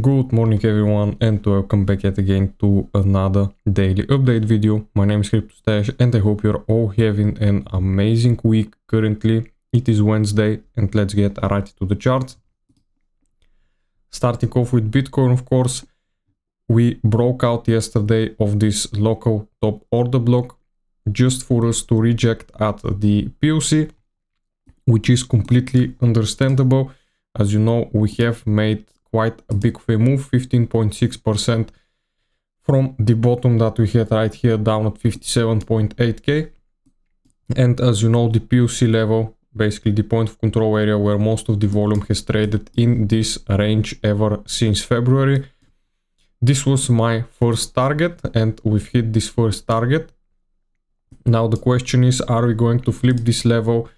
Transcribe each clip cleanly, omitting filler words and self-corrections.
Good morning everyone and welcome back yet again to another daily update video. My name is CryptoStash and I hope you're all having an amazing week currently. It is Wednesday and let's get right to the charts. Starting off with Bitcoin, of course, we broke out yesterday of this local top order block just for us to reject at the POC, which is completely understandable. As you know, we have made quite a big move, 15.6% from the bottom that we had right here down at 57.8k. And as you know, the POC level, basically the point of control area where most of the volume has traded in this range ever since February. This was my first target and we've hit this first target. Now the question is, are we going to flip this level,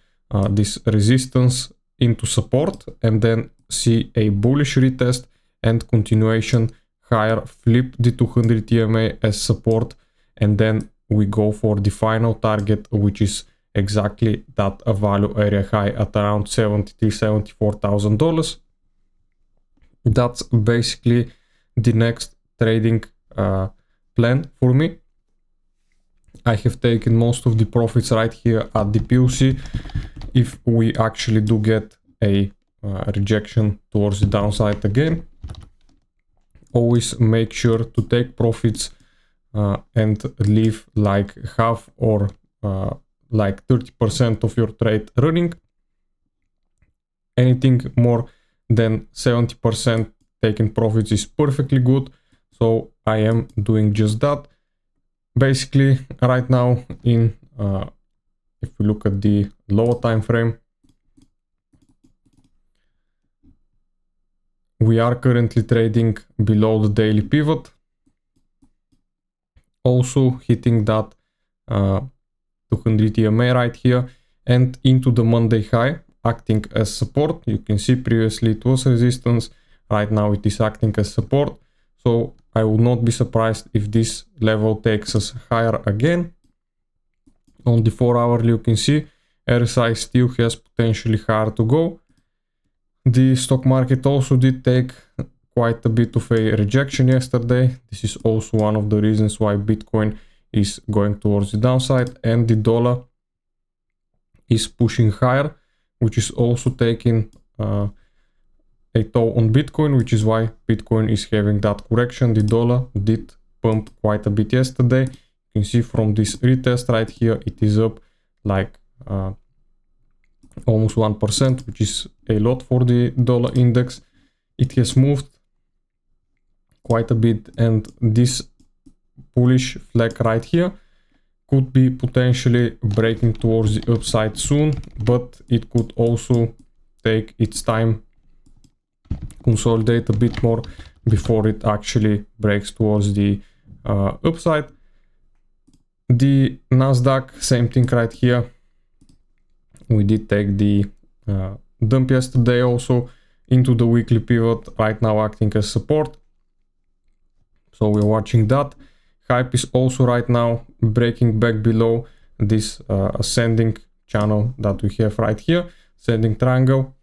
this resistance into support and then see a bullish retest and continuation higher, flip the 200 EMA as support, and then we go for the final target, which is exactly that value area high at around $74,000. That's basically the next trading plan for me. I have taken most of the profits right here at the POC. If we actually do get a rejection towards the downside again, always make sure to take profits and leave like half or like 30% of your trade running. Anything more than 70% taking profits is perfectly good, so I am doing just that. Basically right now in if we look at the lower time frame, we are currently trading below the daily pivot, also hitting that 200 EMA right here and into the Monday high, acting as support. You can see previously it was resistance, right now it is acting as support, so I will not be surprised if this level takes us higher again. On the 4-hourly you can see RSI still has potentially higher to go. The stock market also did take quite a bit of a rejection yesterday. This is also one of the reasons why Bitcoin is going towards the downside, and the dollar is pushing higher, which is also taking a toll on Bitcoin, which is why Bitcoin is having that correction. The dollar did pump quite a bit yesterday. You can see from this retest right here, it is up like almost 1%, which is a lot for the dollar index. It has moved quite a bit, and this bullish flag right here could be potentially breaking towards the upside soon, but it could also take its time, consolidate a bit more before it actually breaks towards the upside. The Nasdaq, same thing right here. We did take the dump yesterday also into the weekly pivot, right now acting as support, so we're watching that. Hype is also right now breaking back below this ascending channel that we have right here, ascending triangle.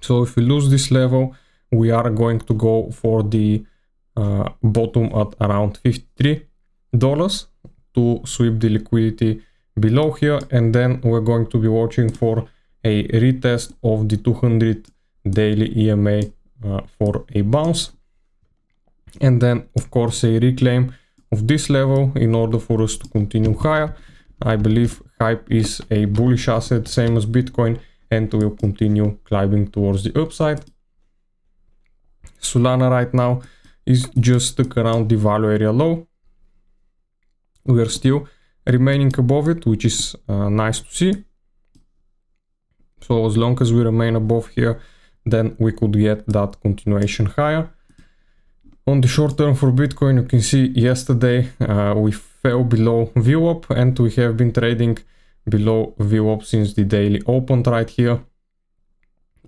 So if we lose this level, we are going to go for the bottom at around $53 to sweep the liquidity below here, and then we're going to be watching for a retest of the 200 daily EMA for a bounce, and then of course a reclaim of this level in order for us to continue higher. I believe Hype is a bullish asset, same as Bitcoin, and will continue climbing towards the upside. Solana right now is just stuck around the value area low. We are still remaining above it, which is nice to see. So as long as we remain above here, then we could get that continuation higher. On the short term for Bitcoin, you can see yesterday we fell below VWAP, and we have been trading below VWAP since the daily opened right here.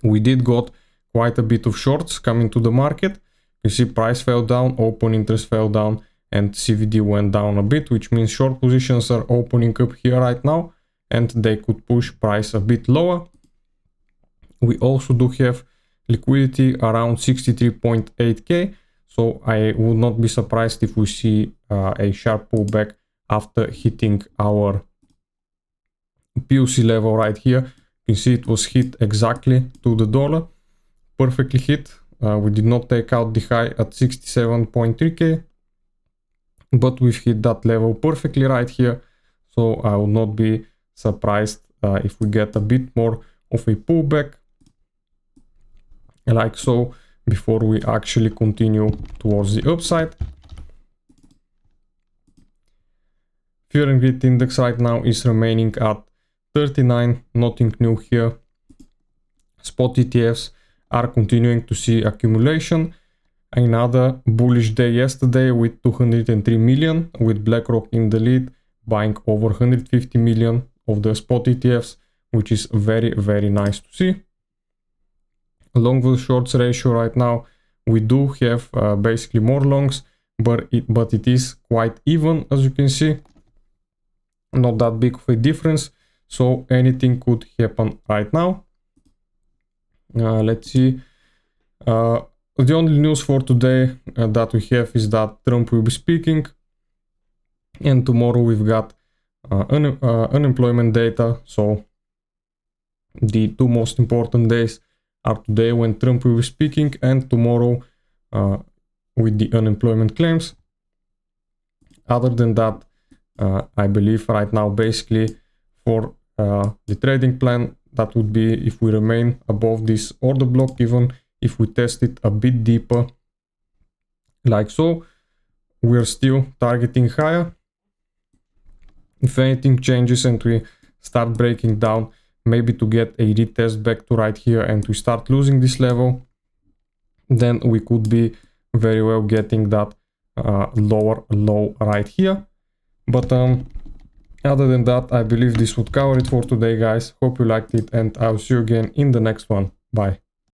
We did got quite a bit of shorts coming to the market. You see price fell down, open interest fell down, and CVD went down a bit, which means short positions are opening up here right now, and they could push price a bit lower. We also do have liquidity around 63.8k. So I would not be surprised if we see a sharp pullback after hitting our POC level right here. You can see it was hit exactly to the dollar, perfectly hit. We did not take out the high at 67.3k, but we've hit that level perfectly right here. So I will not be surprised if we get a bit more of a pullback like so before we actually continue towards the upside. Fear and Greed index right now is remaining at 39, nothing new here. Spot ETFs are continuing to see accumulation. Another bullish day yesterday with 203 million, with BlackRock in the lead, buying over 150 million of the spot ETFs, which is very, very nice to see. Long versus shorts ratio right now, we do have basically more longs, but it is quite even, as you can see. Not that big of a difference, so anything could happen right now. Let's see. The only news for today that we have is that Trump will be speaking, and tomorrow we've got unemployment data. So the two most important days are today when Trump will be speaking, and tomorrow with the unemployment claims. Other than that, I believe right now basically for the trading plan, that would be if we remain above this order block, even if we test it a bit deeper like so, we're still targeting higher. If anything changes and we start breaking down, maybe to get a retest back to right here and we start losing this level, then we could be very well getting that lower low right here. But other than that, I believe this would cover it for today, guys. Hope you liked it, and I'll see you again in the next one. Bye.